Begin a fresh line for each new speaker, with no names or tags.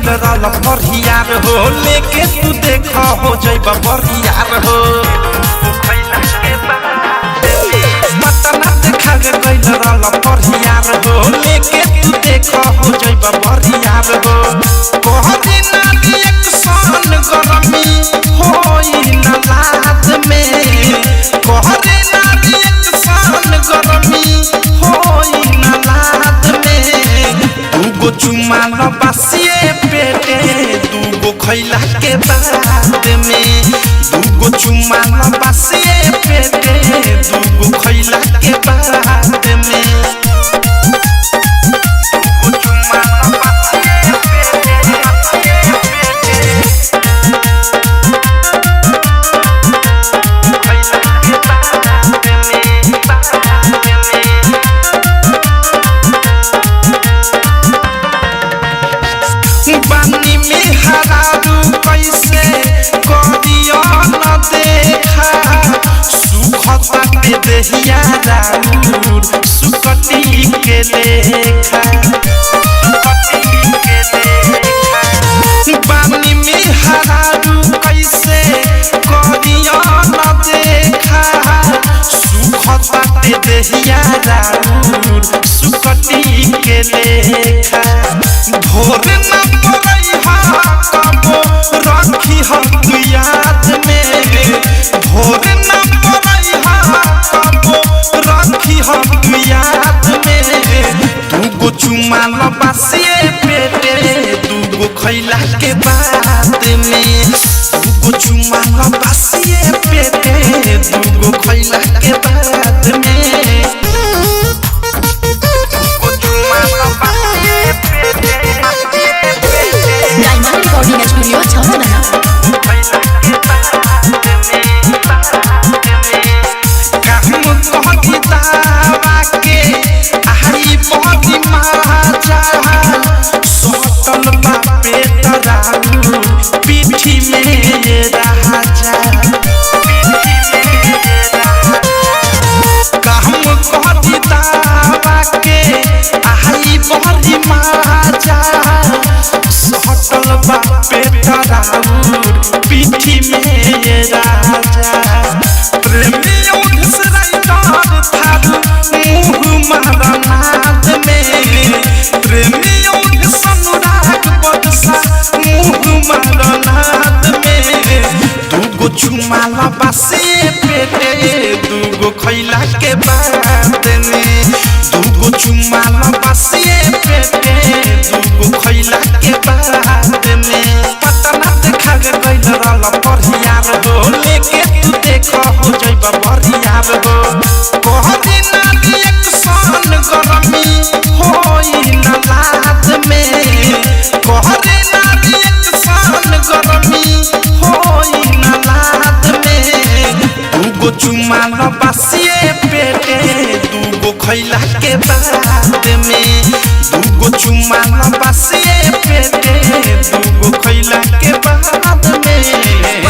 गइल रहल फरियार हो लेके तू देख हो जइबा बरियार हो पटना देखा गइल रहल फरियार हो लेके तू देख हो जइबा बरियार हो कहदी ना एक सन गरमी होई ना लात में कहदी ना एक सन गरमी होई ना लात में दूगो चुमा बासिए पेटे दूगो खैला के बाद में दूगो चुमा बासिए पेटे दूगो खैला के बाद में पानी में हरारू कैसे करियो न देखा सुखता के देहिया राउर सुकटी के लेखा पानी में हरारू कैसे करियो न देखा सुखता के देहिया राउर सुकटी के लेखा भोर न कबो रखी हम याद में भोर न कबो रखी हम याद में दूगो चुमा बासिए पेटे दूगो खैला के बाद में दूगो चुमा बासिए पेटे दूगो खैला के बाद में
स्टूडियो छावना
काम कहती दावा के आई बहुत माजा सोतल बापे तराऊ पीठी में राजा काम कहती दावा के आई बहुत माजा सोतल बापे तराऊ पीठी में राजा प्रेमी उठस राइटर थारू मुँह मारनाथ में प्रेमी उठस अनुराग बदसा मुँह मारनाथ में दूगो चुमा बासिए पेटे दूगो खैला के बाद में दूगो चुमा बासिए पेटे दूगो खैला के बाद में पटना देखा गइल रहल फरियार हो लेके तू देख हो जइबा बरियार हो कहदी ना एक सन गरमी होई ना लात में कहदी ना एक सन गरमी होई ना लात में दूगो चुमा बासिए पेटे दूगो खैला के बाद में दूगो चुमा बासिए पेटे दूगो खैला के बाद में।